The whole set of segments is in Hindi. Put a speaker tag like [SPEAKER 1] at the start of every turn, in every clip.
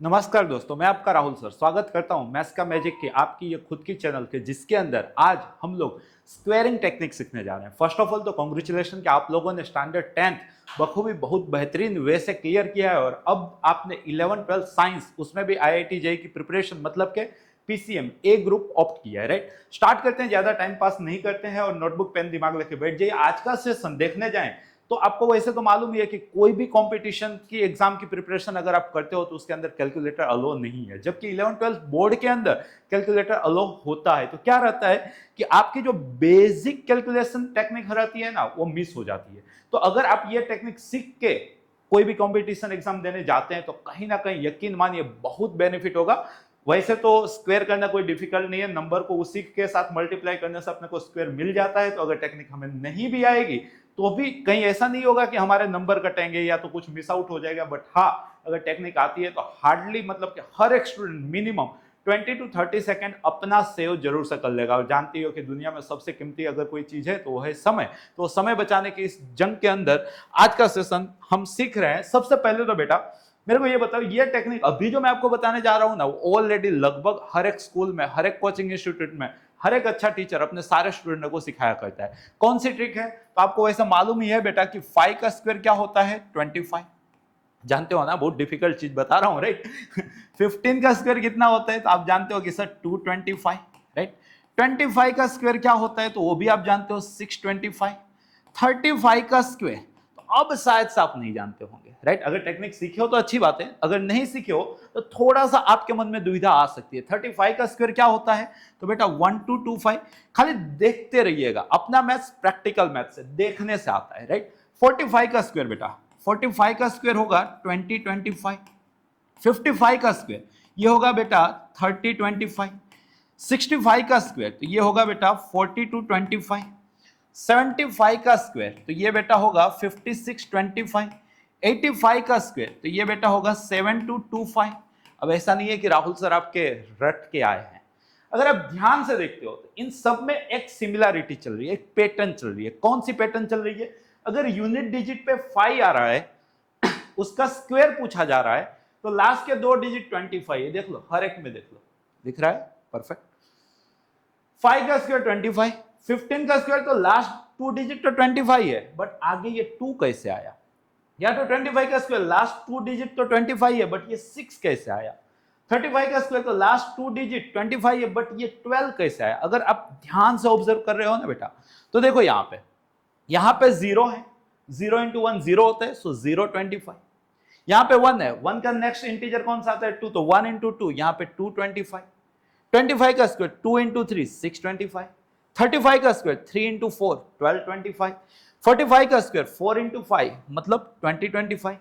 [SPEAKER 1] नमस्कार दोस्तों, मैं आपका राहुल सर स्वागत करता हूं मैथ्स का मैजिक के आपकी ये खुद की चैनल के, जिसके अंदर आज हम लोग स्क्वेयरिंग टेक्निक सीखने जा रहे हैं। फर्स्ट ऑफ ऑल तो कॉन्ग्रेचुलेशन कि आप लोगों ने स्टैंडर्ड 10th बखूबी बहुत बेहतरीन वे से क्लियर किया है और अब आपने 11th-12th साइंस, उसमें भी IIT JEE की प्रिपरेशन मतलब के PCM ए ग्रुप ऑप्ट किया है। राइट, स्टार्ट करते हैं, ज्यादा टाइम पास नहीं करते हैं और नोटबुक पेन दिमाग लेके बैठ जाइए। आज का सेशन देखने जाएं तो आपको वैसे तो मालूम ही है कि कोई भी कंपटीशन की एग्जाम की प्रिपरेशन अगर आप करते हो तो उसके अंदर कैलकुलेटर अलो नहीं है, जबकि 11th-12th बोर्ड के अंदर कैलकुलेटर अलो होता है। तो क्या रहता है कि आपकी जो बेसिक कैलकुलेशन टेक्निक रहती है ना, वो मिस हो जाती है। तो अगर आप ये टेक्निक सीख के कोई भी कंपटीशन एग्जाम देने जाते हैं तो कहीं ना कहीं यकीन मानिए बहुत बेनिफिट होगा। वैसे तो स्क्वायर करना कोई डिफिकल्ट नहीं है, नंबर को उसी के साथ मल्टीप्लाई करने से अपने को स्क्वायर मिल जाता है। तो अगर टेक्निक हमें नहीं भी आएगी तो भी कहीं ऐसा नहीं होगा कि हमारे नंबर कटेंगे या तो कुछ मिस आउट हो जाएगा। बट हाँ, अगर टेक्निक आती है तो हार्डली मतलब कि हर एक स्टूडेंट मिनिमम 20 to 30 सेकेंड अपना सेव जरूर से कर लेगा। और जानती हो कि दुनिया में सबसे कीमती अगर कोई चीज है तो वो है समय। तो समय बचाने की इस जंग के अंदर आज का सेशन हम सीख रहे हैं। सबसे पहले तो बेटा मेरे को ये बताओ, ये टेक्निक अभी जो मैं आपको बताने जा रहा हूं ना, वो ऑलरेडी लगभग हर एक स्कूल में, हर एक कोचिंग इंस्टीट्यूट में हर एक अच्छा टीचर अपने सारे स्टूडेंटों को सिखाया करता है। कौन सी ट्रिक है? तो आपको वैसे मालूम ही है बेटा कि 5 का स्क्वायर क्या होता है? 25। जानते हो ना, बहुत डिफिकल्ट चीज बता रहा हूं। राइट 15 का स्क्वायर कितना होता है? तो आप जानते हो कि सर 225। राइट 25 का स्क्वायर क्या होता है? तो वो भी आप जानते हो 625। 35 का स्क्वायर तो अब शायद से आप नहीं जानते होंगे। राइट, अगर टेक्निक सीखे हो तो अच्छी बात है, अगर नहीं सीखे हो तो थोड़ा सा आपके मन में दुविधा आ सकती है। 35 का स्क्वायर क्या होता है? तो बेटा 1225। खाली देखते रहिएगा, अपना मैथ्स प्रैक्टिकल मैथ्स से देखने से आता है। राइट 45 का स्क्वायर बेटा 45 का स्क्वायर होगा 2025। 55 का स्क्वायर ये होगा बेटा 3025। 65 का स्क्वायर तो ये होगा बेटा 4225। 75 का स्क्वायर तो ये बेटा होगा 5625। 85 का स्क्वायर तो ये बेटा होगा 7225। अब ऐसा नहीं है कि राहुल सर आपके रट के आए हैं। अगर आप ध्यान से देखते हो तो इन सब में एक सिमिलरिटी चल रही है, एक पैटर्न चल रही है। कौन सी पैटर्न चल रही है? अगर यूनिट डिजिट पे 5 आ रहा है, उसका स्क्वायर पूछा जा रहा है, तो लास्ट के 2 डिजिट 25 है। देख लो, हर एक में देख लो, दिख रहा है? परफेक्ट। 5 का स्क्वायर 25, 15 का स्क्वायर तो लास्ट 2 डिजिट तो 25 है, बट आगे ये 2 कैसे आया? या तो 25 का स्क्वायर लास्ट 2 डिजिट तो 25 है, बट ये 6 कैसे आया? 35 का स्क्वायर तो लास्ट 2 डिजिट 25 है, बट ये 12 कैसे आया? अगर आप ध्यान से ऑब्जर्व कर रहे हो ना बेटा, तो देखो यहां पे 0 है, 0 इंटू 1 0 होता है, सो 0 25। यहां पे 1 है, 1 का नेक्स्ट इंटीजर कौन सा आता है? 2, तो 1 इंटू 2, यहां पे 2 25। 25 का स्क्वायर 2 इंटू 3 6 25। 35 का स्क्वायर 3 इंटू 4 12 25। 45 का स्क्वायर 4 इंटू 5 मतलब 20 25।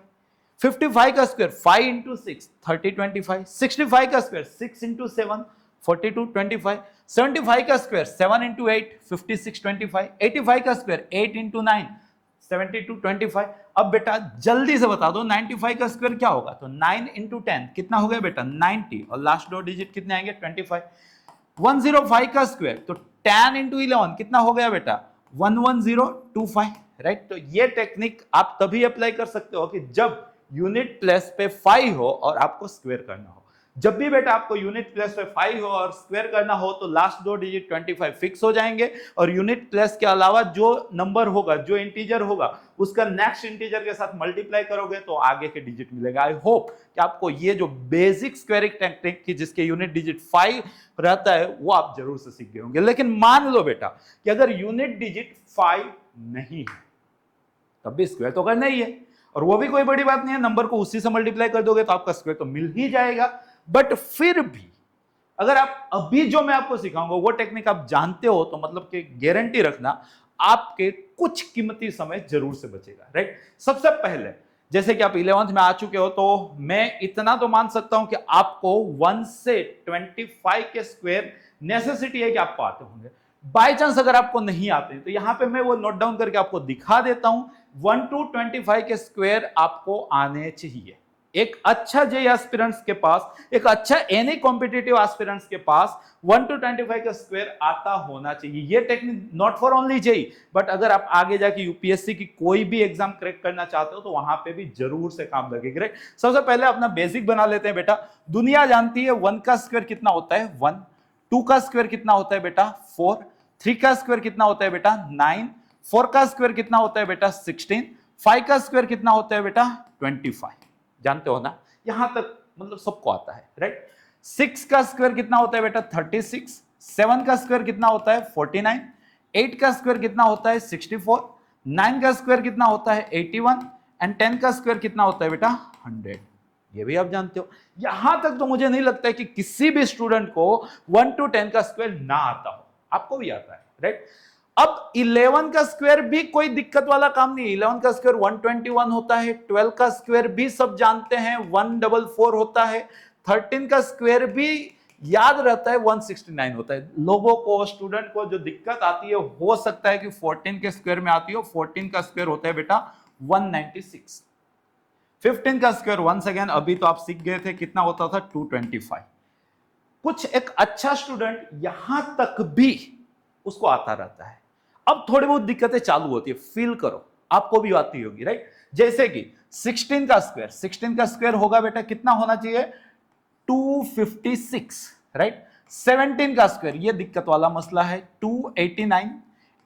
[SPEAKER 1] 55 का स्क्वायर 5 इंटू 6 30 25। 65 का स्क्वायर 6 इंटू 7 42 25। 75 का स्क्वायर 7 इंटू 8 56 25। 85 का स्क्वायर 8 इंटू 9 72 25। अब बेटा जल्दी से बता दो 95 का स्क्वायर क्या होगा? तो 9 इंटू 10 कितना हो गया बेटा? 90, और लास्ट 2 डिजिट कितने आएंगे? 25। 105 का स्क्वायर तो 10 इंटू 11 कितना हो गया बेटा? 11025। राइट, तो ये टेक्निक आप तभी अप्लाई कर सकते हो कि जब यूनिट प्लेस पे 5 हो और आपको स्क्वायर करना हो। जब भी बेटा आपको यूनिट प्लेस पे 5 हो और स्क्वायर करना हो तो लास्ट 2 डिजिट 25 फिक्स हो जाएंगे, और यूनिट प्लेस के अलावा जो नंबर होगा, जो इंटीजर होगा, उसका नेक्स्ट इंटीजर के साथ मल्टीप्लाई करोगे तो आगे के डिजिट मिलेगा। आई होप कि आपको ये जो बेसिक स्क्वायरिंग टेक्निक की जिसके यूनिट डिजिट 5 रहता है वो आप जरूर से सीख गए होंगे। लेकिन मान लो बेटा कि अगर यूनिट डिजिट 5 नहीं है तब भी स्क्वायर तो करना ही है, और वो भी कोई बड़ी बात नहीं है, नंबर को उसी से मल्टीप्लाई कर दोगे तो आपका स्क्वायर तो मिल ही जाएगा। बट फिर भी अगर आप अभी जो मैं आपको सिखाऊंगा वो टेक्निक आप जानते हो तो मतलब कि गारंटी रखना आपके कुछ कीमती समय जरूर से बचेगा। राइट, सबसे पहले जैसे कि आप 11th में आ चुके हो तो मैं इतना तो मान सकता हूं कि आपको 1 से 25 के स्क्वायर नेसेसिटी है कि आपको आते होंगे। बाय चांस अगर आपको नहीं आते तो यहां पे मैं वो नोट डाउन करके आपको दिखा देता हूं। 1 to 25 के स्क्वायर आपको आने चाहिए। एक अच्छा जेई एस्पिरेंट्स के पास, एक अच्छा एनी कॉम्पिटिटिव एस्पिरेंट्स के पास 1 to 25 का स्क्वायर आता होना चाहिए। ये technique not for only JEE, but अगर आप आगे जाके यूपीएससी की कोई भी एग्जाम क्रैक करना चाहते हो तो वहां पे भी जरूर से काम लगेगी, राइट। सबसे पहले अपना बेसिक बना लेते हैं बेटा। दुनिया जानती है 1 का स्क्वायर कितना होता है 1, 2 का स्क्वायर कितना होता है बेटा 4, 3 का स्क्वायर कितना होता है बेटा 9, 4 का स्क्वायर कितना होता है बेटा 16, 5 का स्क्वायर कितना होता है बेटा 25। जानते हो ना, यहां तक मतलब सबको आता है, राइट। 6 का स्क्वायर कितना होता है बेटा 36, 7 का स्क्वायर कितना होता है 49, 8 का स्क्वायर कितना होता है 64, 9 का स्क्वायर कितना होता है 81 एंड 10 का स्क्वायर कितना होता है बेटा 100। ये भी आप जानते हो। यहां तक तो मुझे नहीं लगता है कि किसी भी स्टूडेंट को 1 to 10 का स्क्वायर ना आता हो, आपको भी आता है, राइट। अब 11 का स्क्वायर भी कोई दिक्कत वाला काम नहीं है। 11 का स्क्वायर 121 होता है, 12 का स्क्वायर भी सब जानते हैं 144 होता है, 13 का स्क्वायर भी याद रहता है 169 होता है। लोगों को, स्टूडेंट को जो दिक्कत आती है हो सकता है कि 14 के स्क्वायर में आती हो। 14 का स्क्वायर होता है बेटा 196। 15 का स्क्वायर वंस अगेन अभी तो आप सीख गए थे कितना होता था 225। कुछ एक अच्छा स्टूडेंट यहां तक भी उसको आता रहता है। अब थोड़ी बहुत दिक्कतें चालू होती है, फील करो, आपको भी आती होगी, राइट। जैसे कि 16 का स्क्वायर, 16 का स्क्वायर होगा बेटा कितना होना चाहिए 256, राइट। 17 का स्क्वायर ये दिक्कत वाला मसला है 289,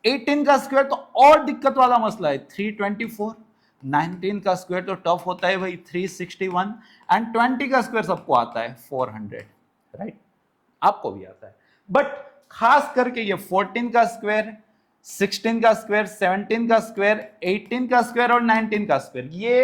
[SPEAKER 1] 18 का स्क्वायर तो और दिक्कत वाला मसला है 324, 19 का स्क्वायर तो टफ होता है भाई 361 एंड 20 का स्क्वायर सबको आता है 400, राइट। आपको भी आता है, बट खास करके ये 14 का स्क्वायर, 16 का स्क्वायर, 17 का स्क्वायर, 18 का स्क्वायर और 19 का स्क्वायर, ये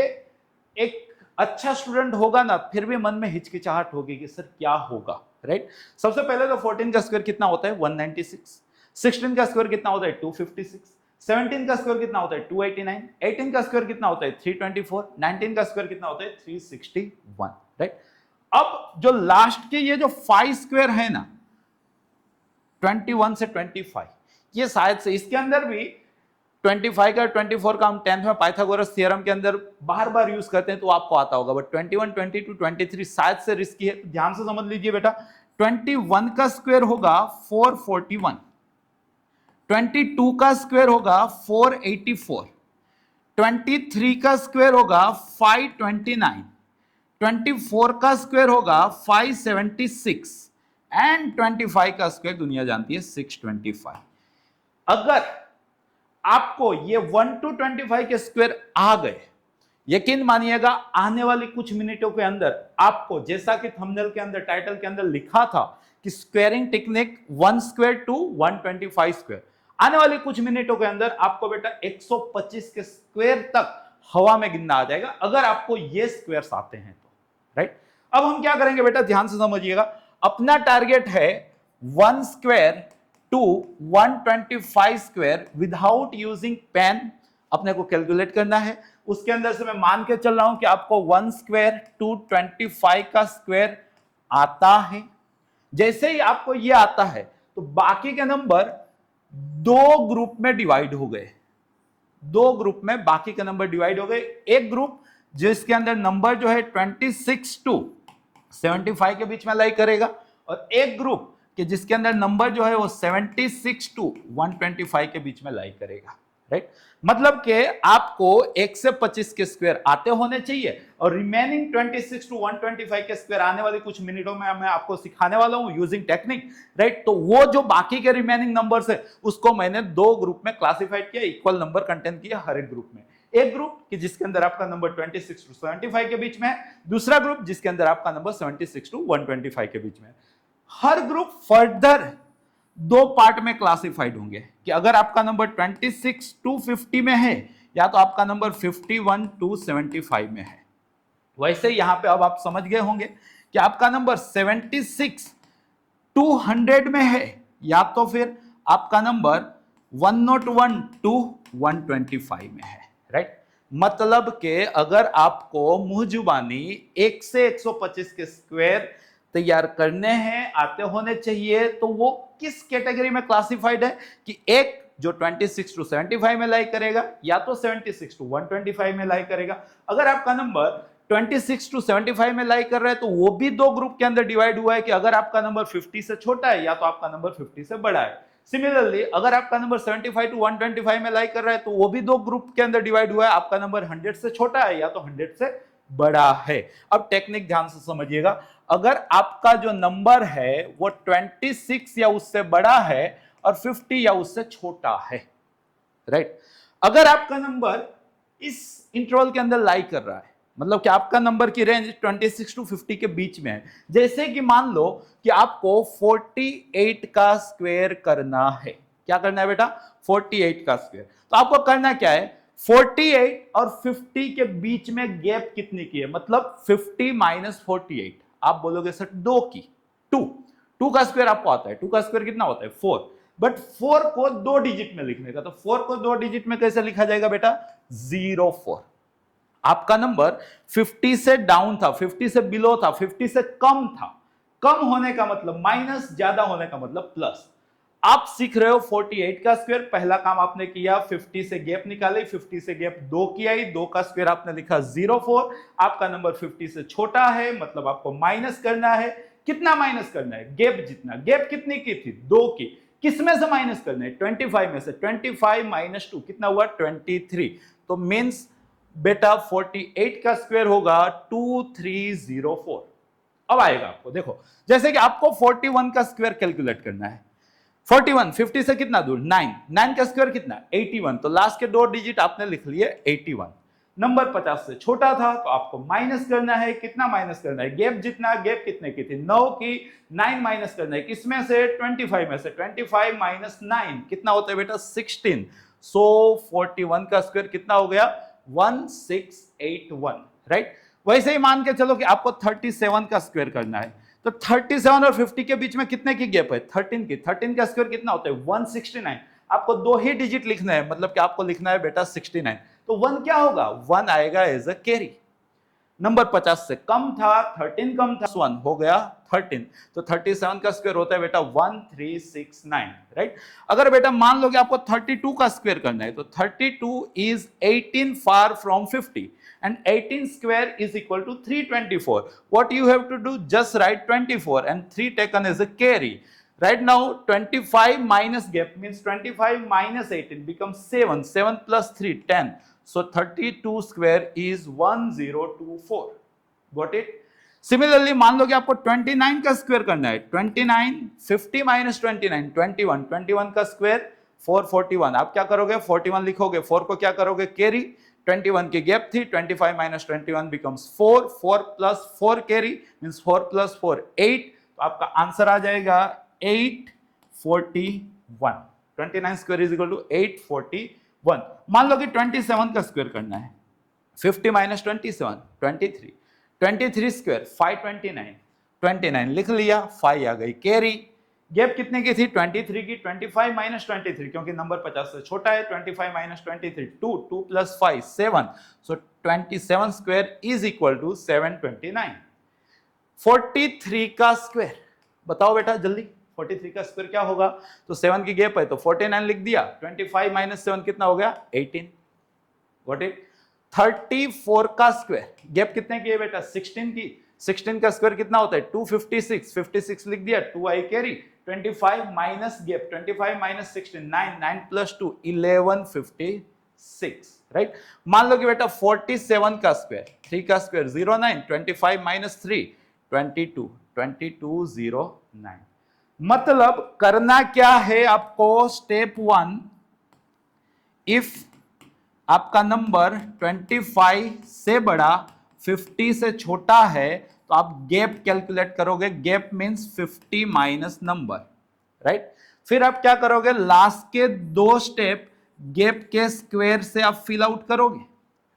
[SPEAKER 1] एक अच्छा स्टूडेंट होगा ना फिर भी मन में हिचकिचाहट होगी कि सर क्या होगा, राइट। सबसे पहले तो 14 का स्क्वायर कितना होता है 196, 16 का स्क्वायर कितना होता है 256, 17 का स्क्वायर कितना होता है 289, 18 का स्क्वायर कितना होता है 324, 19 का स्क्वायर कितना होता है 361, राइट। अब जो लास्ट के ये जो 5 स्क्वायर है ना 21 से 25, ये शायद से इसके अंदर भी 25 का 24 का हम 10th में पाइथागोरस थ्योरम के अंदर बार बार यूज करते हैं तो आपको आता होगा, बट 21, 22, 23 शायद से रिस्की है, तो ध्यान से समझ लीजिए बेटा। 21 का स्क्वायर होगा 441, 22 का स्क्वायर होगा 484, 23 का स्क्वायर होगा 529, 24 का स्क्वायर होगा 576 एंड 25 का स्क्वायर दुनिया जानती है 625। अगर आपको ये 1 to 25 के स्क्वायर आ गए, यकीन मानिएगा आने वाली कुछ मिनटों के अंदर आपको, जैसा कि थंबनेल के अंदर, टाइटल के अंदर लिखा था कि squaring technique 1 square to 125 square, आने वाली कुछ मिनटों के अंदर आपको बेटा 125 के स्क्वायर तक हवा में गिनना आ जाएगा, अगर आपको ये स्क्वायर्स आते हैं तो, राइट। अब हम क्या करेंगे बेटा, ध्यान से समझिएगा। अपना टारगेट है 1 square to 125 square without using pen अपने को कैलकुलेट करना है। उसके अंदर से मैं मान के चल रहा हूं कि आपको 1 स्क्वायर टू 25 का स्क्वायर आता है। जैसे ही आपको ये आता है तो बाकी के नंबर दो ग्रुप में डिवाइड हो गए, दो ग्रुप में बाकी के नंबर डिवाइड हो गए। एक ग्रुप जिसके अंदर नंबर जो है 26 टू 75 के बीच में लाई करेगा, और एक ग्रुप कि जिसके अंदर नंबर जो है वो 76 टू 125 के बीच में लाई करेगा, राइट। मतलब कि आपको 1 से 25 के स्क्वायर आते होने चाहिए और रिमेनिंग 26 टू 125 के स्क्वायर आने वाले कुछ मिनटों में मैं आपको सिखाने वाला हूं यूजिंग टेक्निक, राइट। तो वो जो बाकी के रिमेनिंग नंबर्स है उसको मैंने दो ग्रुप में क्लासिफाइड किया, इक्वल नंबर कंटेंट किया हर एक ग्रुप में। एक ग्रुप कि जिसके अंदर आपका नंबर 26 टू 75 के बीच में है, दूसरा ग्रुप जिसके अंदर आपका नंबर 76 टू 125 के बीच में है। हर ग्रुप फर्दर दो पार्ट में क्लासिफाइड होंगे कि अगर आपका नंबर 26 टू 50 में है या तो आपका नंबर 51 टू 75 में है। वैसे यहां पे अब आप समझ गए होंगे कि आपका नंबर 76 टू 100 में है या तो फिर आपका नंबर 101 टू 125 में है, राइट। मतलब के अगर आपको मुंह जुबानी 1 से 125 के स्क्वायर तैयार करने हैं, आते होने चाहिए, तो वो किस कैटेगरी में क्लासिफाइड है कि एक जो 26 टू 75 में लाई करेगा या तो 76 टू 125 में लाई करेगा। अगर आपका नंबर 26 to 75 में लाई कर रहा है तो वो भी दो ग्रुप के अंदर डिवाइड हुआ है कि अगर आपका नंबर 50 से छोटा है या तो आपका नंबर 50 से बड़ा है। सिमिलरली अगर आपका नंबर 75 टू 125 में लाई कर रहा है तो वो भी दो ग्रुप के अंदर डिवाइड हुआ है, आपका नंबर 100 से छोटा है या तो 100 से बड़ा है। अब टेक्निक ध्यान से समझिएगा, अगर आपका जो नंबर है वो 26 या उससे बड़ा है और 50 या उससे छोटा है, राइट। अगर आपका नंबर इस इंटरवल के अंदर लाई कर रहा है, मतलब कि आपका नंबर की रेंज 26 टू 50 के बीच में है, जैसे कि मान लो कि आपको 48 का स्क्वायर करना है। क्या करना है बेटा? 48 का स्क्वायर। तो आपको करना क्या है, 48 और 50 के बीच में गैप कितनी की है, मतलब 50 माइनस 48। आप बोलोगे सर 2 की, 2 का स्क्वायर आपको आता है, 2 का स्क्वायर कितना होता है 4, बट 4 को 2 डिजिट में लिखने का, तो 4 को 2 डिजिट में कैसे लिखा जाएगा बेटा? 04। आपका नंबर 50 से डाउन था, 50 से बिलो था, 50 से कम था। कम होने का मतलब माइनस, ज्यादा होने का मतलब प्लस। आप सीख रहे हो 48 का स्क्वायर, पहला काम आपने किया 50 से गैप निकाले, 50 से गैप 2 की आई, 2 का स्क्वायर आपने लिखा 04। आपका नंबर 50 से छोटा है, मतलब आपको माइनस करना है। कितना माइनस करना है? गैप जितना। गैप कितनी की थी? 2 की। किस में से माइनस करना है? 25 में से। 25 माइनस 2 कितना हुआ? 23। तो मीन्स बेटा 48 का स्क्वायर होगा 2304। अब आएगा आपको, देखो जैसे कि आपको 41 का स्क्वायर कैलकुलेट करना है। 41 50 से कितना दूर? 9 का स्क्वायर कितना? 81। तो लास्ट के 2 डिजिट आपने लिख लिए 81। नंबर 50 से छोटा था तो आपको माइनस करना है। कितना माइनस करना है? गैप जितना। गैप कितने की थी? 9 की। 9 माइनस करना है किसमें से? 25 में से। 25 माइनस 9 कितना होता है बेटा? 16। सो 41 का स्क्वायर कितना हो गया? 1681, राइट। वैसे ही मान के चलो कि आपको 37 का स्क्वायर करना है, तो 37 और 50 के बीच में कितने की गैप है? 13 की। 13 का स्क्वायर कितना होता है? 169। आपको 2 ही डिजिट लिखना है, मतलब कि आपको लिखना है बेटा 69। तो 1 क्या होगा? 1 आएगा एज अ कैरी। नंबर 50 से कम था, 13 कम था, 1 हो गया 13। तो 37 का स्क्वायर होता है बेटा 1369, राइट। अगर बेटा मान लो कि आपको 32 का स्क्वायर करना है, तो 32 is 18 far from 50 and 18 square is equal to 324. What you have to do? Just write 24 and 3 taken as a carry. Right now 25 minus gap means 25 minus 18 becomes 7. 7 plus 3 10. So 32 square is 1024. Got it? Similarly मान लो कि आपको 29 का स्क्वायर करना है। 29 50 minus 29 21। 21 का स्क्वायर 441। आप क्या करोगे? 41 लिखोगे, 4 को क्या करोगे? कैरी। 21 की गैप थी, 25 minus 21 becomes 4। 4 plus 4 carry means 4 plus 4 8। तो आपका आंसर आ जाएगा 841। 29 स्क्वायर इज इक्वल टू 841। मान लो कि 27 का स्क्वायर करना है। 50 minus 27 23। 23 स्क्वायर 529। 29 लिख लिया, 5 आ गई कैरी। गैप कितने की थी? 23 की। 25 माइनस 23 क्योंकि नंबर 50 से छोटा है। 25 minus 23 2। 2 plus 5 7। So 27 square is equal to 729। 43 का स्क्वायर बताओ बेटा जल्दी। 43 का स्क्वायर क्या होगा? तो 7 की गैप है तो 49 लिख दिया। 25 माइनस 7 कितना हो गया? 18। Got it? 34 का स्क्वायर गैप कितने की है बेटा? 16 की। 16 का स्क्वायर कितना होता है? 256। 56 लिख दिया, 2 I carry. 25 minus gap 25 minus 16 9। 9 plus 2 1156, right. मान लो कि बेटा 47 का स्क्वायर 3 का स्क्वायर 09। 25 माइनस 3 22। 2209। मतलब करना क्या है आपको? स्टेप 1, इफ आपका नंबर 25 से बड़ा 50 से छोटा है तो आप गैप कैलकुलेट करोगे। Gap means 50 minus number, right. फिर आप क्या करोगे? लास्ट के 2 स्टेप गैप के स्क्वायर से आप फिल आउट करोगे,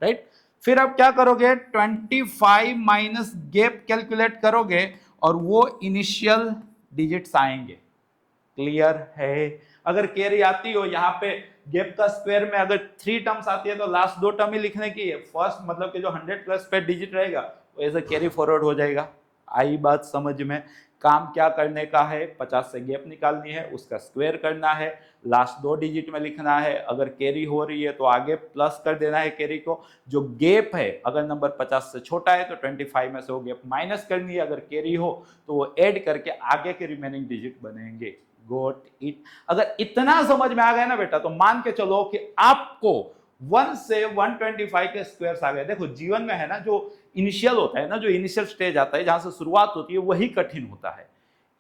[SPEAKER 1] राइट। फिर आप क्या करोगे? 25 माइनस गैप कैलकुलेट करोगे और वो इनिशियल डिजिट्स आएंगे। क्लियर है? अगर कैरी आती हो यहाँ पे गैप का स्क्वायर में अगर 3 टर्म्स आती है तो लास्ट 2 टर्म ही लिखने की है। फर्स्ट मतलब कि जो 100 प्लस पे डिजिट रहेगा वो एज अ कैरी फॉरवर्ड हो जाएगा। आई बात समझ में? काम क्या करने का है, 50 से गैप निकालनी है, उसका स्क्वायर करना है, लास्ट 2 डिजिट में लिखना है, अगर कैरी हो रही है तो आगे प्लस कर देना है कैरी को, जो गैप है अगर नंबर 50 से छोटा है तो 25 में से वो गैप माइनस करनी है, अगर कैरी हो तो वो ऐड करके आगे के रिमेनिंग डिजिट बनेंगे। Got it. अगर इतना समझ में आ गया ना बेटा, तो मान के चलो कि आपको 1 से 125 के स्क्वायर्स आ गए। देखो जीवन में है ना, जो इनिशियल होता है ना, जो इनिशियल स्टेज आता है, जहां से शुरुआत होती है, वही कठिन होता है।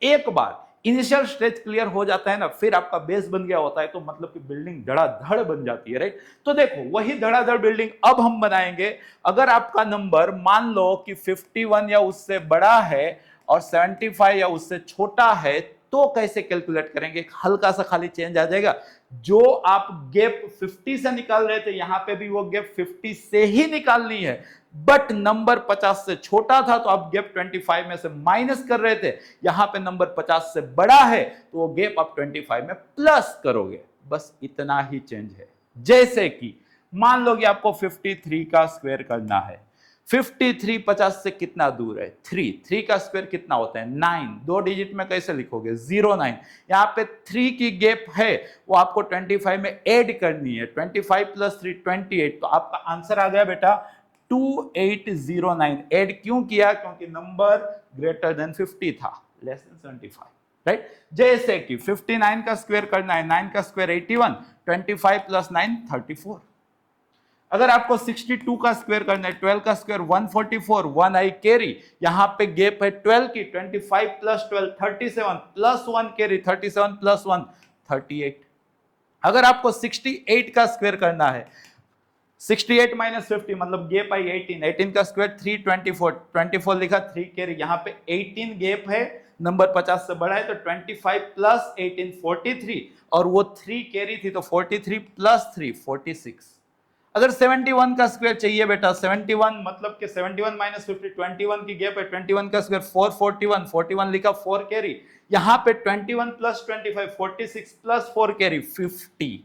[SPEAKER 1] एक बार इनिशियल स्टेज क्लियर हो जाता है ना, फिर आपका बेस बन गया होता है, तो मतलब कि बिल्डिंग धड़ाधड़ बन जाती है, राइट। तो देखो वही धड़ाधड़ बिल्डिंग अब हम बनाएंगे। अगर आपका नंबर मान लो कि 51 या उससे बड़ा है और 75 या उससे छोटा है, तो कैसे कैलकुलेट करेंगे? हल्का सा खाली चेंज आ जाएगा। जो आप गैप 50 से निकाल रहे थे, यहां पे भी वो गैप 50 से ही निकालनी है, बट नंबर 50 से छोटा था तो आप गैप 25 में से माइनस कर रहे थे। यहां पे नंबर 50 से बड़ा है तो वो गैप आप 25 में प्लस करोगे। बस इतना ही चेंज है। जैसे कि मान लो कि आपको 53 का स्क्वायर करना है। 53 50 से कितना दूर है? 3 का स्क्वायर कितना होता है? 9। 2 डिजिट में कैसे लिखोगे? 09। यहाँ पे 3 की गैप है, वो आपको 25 में ऐड करनी है। 25 प्लस 3 28, तो आपका आंसर आ गया बेटा 2809। ऐड क्यों किया? क्योंकि नंबर ग्रेटर देन 50 था, लेस देन 75, राइट। जैसे कि 59 का स्क्वायर करना है, 9 का स्क्वायर 81, 25 प्लस 9 34। अगर आपको 62 का स्क्वायर करना है, 12 का स्क्वायर 144, 1 आई कैरी, यहां पे गैप है 12 की, 25 प्लस 12 37 प्लस 1 कैरी, 37 प्लस 1 38। अगर आपको 68 का स्क्वायर करना है, 68 माइनस 50 मतलब गैप आई 18, 18 का स्क्वायर 324, 24 लिखा, 3 कैरी, यहां पे 18 गैप है, नंबर 50 से बड़ा है, तो 25 प्लस 18 43, और वो 3 कैरी थी तो 43 प्लस 3 46। अगर 71 का स्क्वायर चाहिए बेटा, 71 मतलब कि 71 माइनस 50, 21 की गैप है, 21 का स्क्वायर 441, 41 लिखा, 4 कैरी, यहां पे 21 प्लस 25 46 प्लस 4 कैरी 50।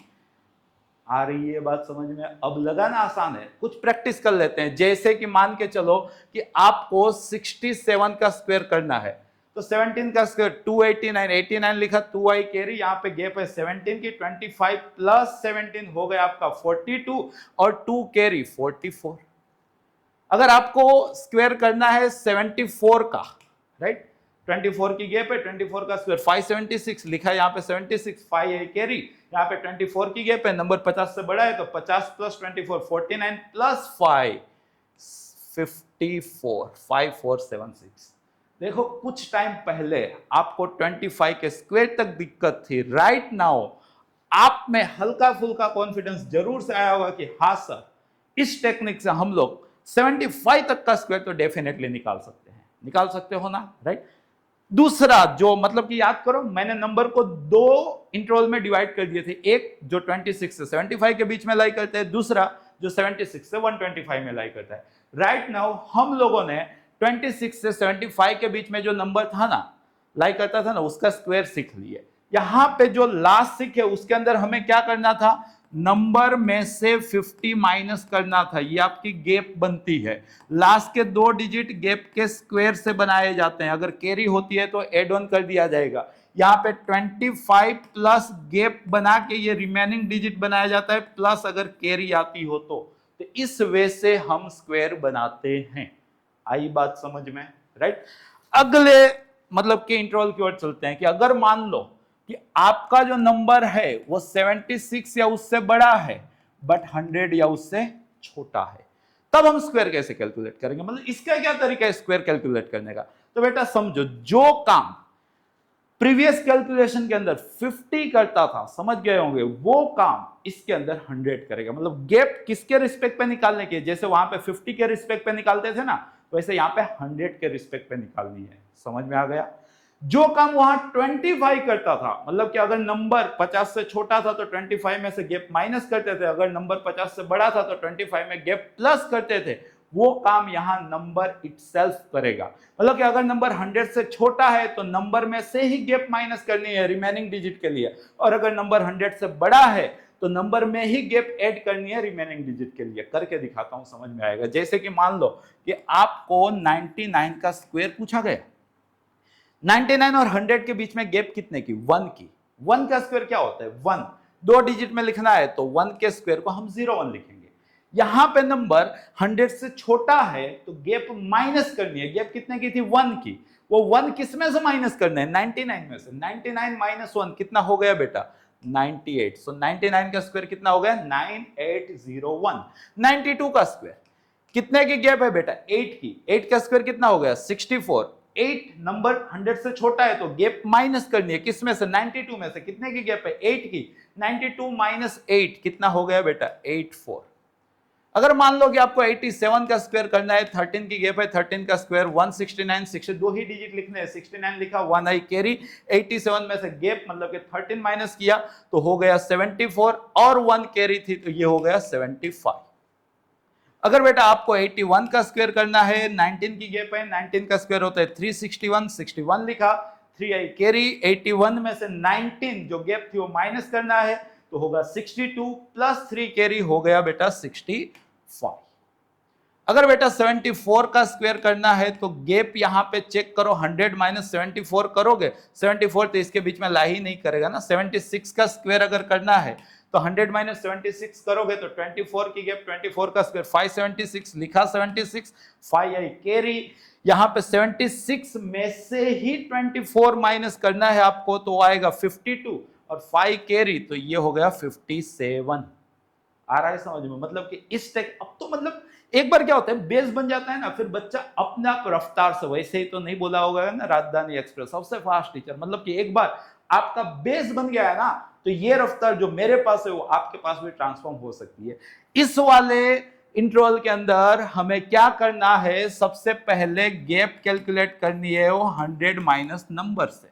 [SPEAKER 1] आ रही है बात समझ में? अब लगाना आसान है, कुछ प्रैक्टिस कर लेते हैं। जैसे कि मान के चलो कि आपको 67 का स्क्वायर करना है, तो 17 का स्क्वायर 289, 89 लिखा, 2 आई कैरी, यहां पे गैप है 17 की, 25 प्लस 17 हो गया आपका 42, और 2 कैरी 44। अगर आपको स्क्वायर करना है 74 का, राइट, 24 की गैप है, 24 का स्क्वायर 576 लिखा है, यहाँ पे 76, 5 है कैरी, यहाँ पे 24 की गैप है, नंबर 50 से बड़ा है, तो 50 प्लस 24 49 प्लस 5 54 5476। देखो कुछ टाइम पहले आपको 25 के स्क्वायर तक दिक्कत थी, राइट नाउ आप में हल्का फुल्का कॉन्फिडेंस जरूर से आया होगा कि हाँ सर, इस टेक्निक से हम लोग 75 तक का स्क्वायर तो डेफिनेटली निकाल सकते हैं। निकाल सकते हो ना, राइट। दूसरा जो मतलब कि याद करो, मैंने नंबर को 2 इंटरवल में डिवाइड कर दिए थे, एक जो 26 से 75 के बीच में लाई करते हैं, दूसरा जो 76 से 125 में लाई करता है। राइट नाउ हम लोगों ने 26 से 75 के बीच में जो नंबर था ना, लाई करता था ना, उसका स्क्वायर सीख लिए। यहां पे जो लास्ट सीख है उसके अंदर हमें क्या करना था? नंबर में से 50 माइनस करना था। ये आपकी गैप बनती है। लास्ट के 2 डिजिट गैप के स्क्वायर से बनाए जाते हैं। अगर कैरी होती है तो एड ऑन कर दिया जाएगा। यहाँ पे 25 प्लस गैप बना के ये रिमेनिंग डिजिट बनाया जाता है, प्लस अगर कैरी आती हो तो इस वे से हम स्क्वायर बनाते हैं। आई बात समझ में, राइट। अगले मतलब के इंटरवल की ओर चलते हैं कि अगर मान लो कि आपका जो नंबर है वो 76 या उससे बड़ा है बट 100 या उससे छोटा है, तब हम स्क्वायर कैसे कैलकुलेट करेंगे? मतलब इसका क्या तरीका है स्क्वायर कैलकुलेट करने का? तो बेटा समझो, जो काम प्रीवियस कैलकुलेशन के अंदर 50 करता था, समझ गए होंगे, वो काम इसके अंदर 100 करेगा। मतलब गैप किसके रिस्पेक्ट पे निकालने के? जैसे वहां पे 50 के रिस्पेक्ट पे निकालते थे ना, वैसे यहाँ पे 100 के रिस्पेक्ट पे निकालनी है। समझ में आ गया? जो काम वहां 25 करता था, मतलब कि अगर नंबर 50 से छोटा था तो 25 में से गैप माइनस करते थे, अगर नंबर 50 से बड़ा था तो 25 में गैप प्लस करते थे, वो काम यहां नंबर इटसेल्फ करेगा। मतलब कि अगर नंबर 100 से छोटा है तो नंबर में से ही गैप माइनस करनी है रिमेनिंग डिजिट के लिए, और अगर नंबर 100 से बड़ा है तो नंबर में ही गैप ऐड करनी है रिमेनिंग डिजिट के लिए। करके दिखाता हूं, समझ में आएगा। जैसे कि मान लो कि आपको 99 का स्क्वायर पूछा गया। 99 और 100 के बीच में गैप कितने की? 1 की। 1 का स्क्वायर क्या होता है? 1। 2 डिजिट में लिखना है तो 1 के स्क्वायर को हम 01 लिखेंगे। यहां पे नंबर 100 से छोटा है तो गैप माइनस करनी है। गैप कितने की थी? 1 की। वो 1 किस में से माइनस करना है? 99 में से। 99 माइनस 1 कितना हो गया बेटा? 98। सो 99 का स्क्वायर कितना हो गया? 9801। 92 का स्क्वायर कितने की गैप है बेटा? 8 की। 8 का स्क्वायर कितना हो गया? 64। 8 नंबर 100 से छोटा है तो गैप माइनस करनी है। किस में से? 92 में से। कितने की गैप है? 8 की। 92 माइनस 8 कितना हो गया बेटा? 84। अगर मान लो कि आपको 87 का स्क्वायर करना है, 13 की गैप है, 13 का स्क्वायर 169, 62 ही डिजिट लिखने हैं, 69 लिखा, 1 आई कैरी, 87 में से गैप मतलब कि 13 माइनस किया तो हो गया 74 और 1 कैरी थी तो ये हो गया 75। अगर बेटा आपको 81 का स्क्वायर करना है, 19 की गैप है, 19 का स्क्वायर होता है 361, 61 लिखा, 3 आई कैरी, 81 में से 19 जो गैप थी वो माइनस करना है तो होगा 62 प्लस 3 कैरी हो गया बेटा 65। अगर बेटा 74 का स्क्वायर करना है तो गैप यहां पे चेक करो, 100 माइनस 74 करोगे, 74 तो इसके बीच में ला ही नहीं करेगा ना। 76 का स्क्वायर अगर करना है तो 100 माइनस 76 करोगे तो 24 की गैप, 24 का स्क्वायर 576 लिखा, 76 5 आई कैरी। यहां पे 76 में से ही 24 माइनस करना है आपको तो आएगा 52 और 5 कैरी तो ये हो गया 57। आ रहा है समझ में? मतलब कि इस टेक अब तो मतलब एक बार क्या होता है बेस बन जाता है ना, फिर बच्चा अपने आप रफ्तार से, वैसे ही तो नहीं बोला होगा ना राजधानी एक्सप्रेस सबसे फास्ट टीचर, मतलब कि एक बार आपका बेस बन गया है ना तो ये रफ्तार जो मेरे पास है वो आपके पास भी ट्रांसफॉर्म हो सकती है। इस वाले इंटरवल के अंदर हमें क्या करना है? सबसे पहले गैप कैलकुलेट करनी है वो 100 माइनस नंबर से,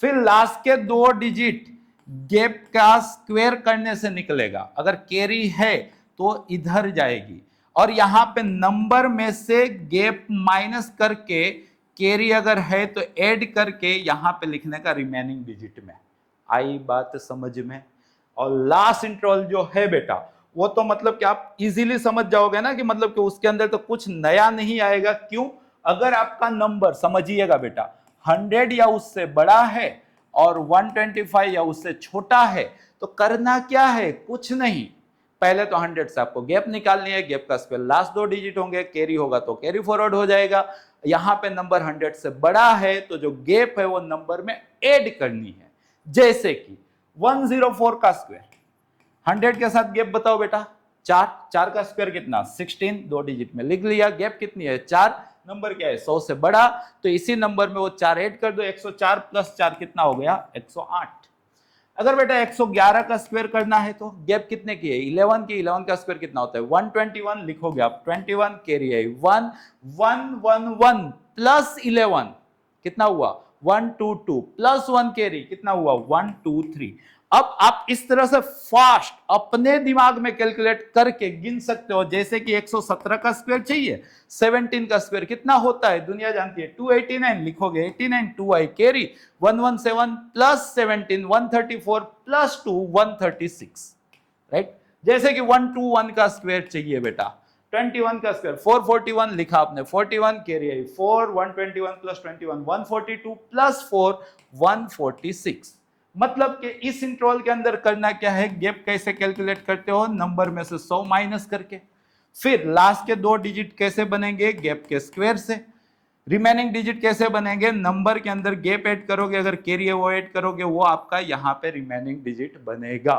[SPEAKER 1] फिर लास्ट के 2 डिजिट गैप का स्क्वायर करने से निकलेगा। अगर कैरी है तो इधर जाएगी और यहां पे नंबर में से गैप माइनस करके कैरी अगर है तो ऐड करके यहां पे लिखने का रिमेनिंग डिजिट में। आई बात समझ में? और लास्ट इंटरवल जो है बेटा वो तो मतलब कि आप इजीली समझ जाओगे ना कि मतलब कि उसके अंदर तो कुछ नया नहीं आएगा। क्यों? अगर आपका नंबर समझिएगा बेटा 100 या उससे बड़ा है और 125 या उससे छोटा है तो करना क्या है? कुछ नहीं, पहले तो 100 से आपको गैप निकालनी है। गैप का स्क्वायर लास्ट 2 डिजिट होंगे, कैरी होगा तो कैरी फॉरवर्ड हो जाएगा। यहां पे नंबर 100 से बड़ा है तो जो गैप है वो नंबर में ऐड करनी है। जैसे कि 104 का स्क्वायर 100 के साथ गैप बताओ बेटा 4, 4 का स्क्वायर कितना? 16, 2 डिजिट में लिख लिया। गैप कितनी है? 4, नंबर क्या है? 100 से बड़ा तो इसी नंबर में वो 4 ऐड कर दो, 104 प्लस 4 कितना हो गया? 108। अगर बेटा 111 का स्क्वायर करना है तो गैप कितने की है? 11 की। 11 का स्क्वायर कितना होता है? 121 लिखोगे आप, 21 कैरी है 1, 111 प्लस 11 कितना हुआ? 122 प्लस 1 कैरी कितना हुआ? 123। अब आप इस तरह से फास्ट अपने दिमाग में कैलकुलेट करके गिन सकते हो। जैसे कि 117 का स्क्वायर चाहिए, 17 का स्क्वायर कितना होता है? दुनिया जानती है 289 लिखोगे, 89 2 I carry 117 plus 17 134 plus 2 136, right. जैसे कि 121 का स्क्वायर चाहिए बेटा, 21 का स्क्वायर 441 लिखा आपने, 41 कैरी आई 4, 121 प्लस 21 142 प्लस 4 146। मतलब कि इस इंटरवल के अंदर करना क्या है? गैप कैसे कैलकुलेट करते हो? नंबर में से 100 माइनस करके। फिर लास्ट के 2 डिजिट कैसे बनेंगे? गैप के स्क्वायर से। रिमेनिंग डिजिट कैसे बनेंगे? नंबर के अंदर गैप ऐड करोगे, अगर कैरी है वो ऐड करोगे, वो आपका यहां पे रिमेनिंग डिजिट बनेगा।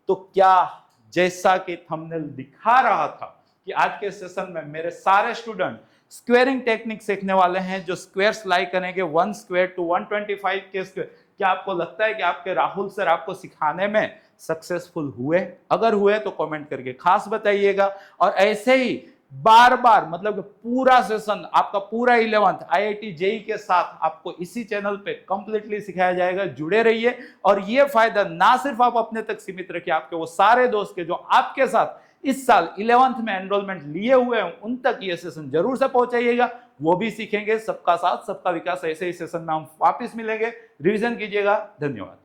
[SPEAKER 1] तो क्या जैसा कि थंबनेल दिखा रहा था कि आज के सेशन में मेरे सारे स्टूडेंट स्क्वेयरिंग टेक्निक सीखने वाले हैं, जो स्क्वायर्स लाई करेंगे 1 स्क्वायर टू 125 के स्क्वायर। क्या आपको लगता है कि आपके राहुल सर आपको सिखाने में सक्सेसफुल हुए? अगर हुए तो कमेंट करके खास बताइएगा। और ऐसे ही बार बार मतलब कि पूरा सेशन आपका पूरा 11th IIT JEE के साथ आपको इसी चैनल पे कंप्लीटली सिखाया जाएगा। जुड़े रहिए और ये फायदा ना सिर्फ आप अपने तक सीमित रखिए, आपके वो सारे दोस्त के जो आपके साथ इस साल 11th में एनरोलमेंट लिए हुए हैं उन तक ये सेशन जरूर से पहुंचाइएगा, वो भी सीखेंगे। सबका साथ सबका विकास, ऐसे ही सेशन में हम वापस मिलेंगे। रिवीजन कीजिएगा। धन्यवाद।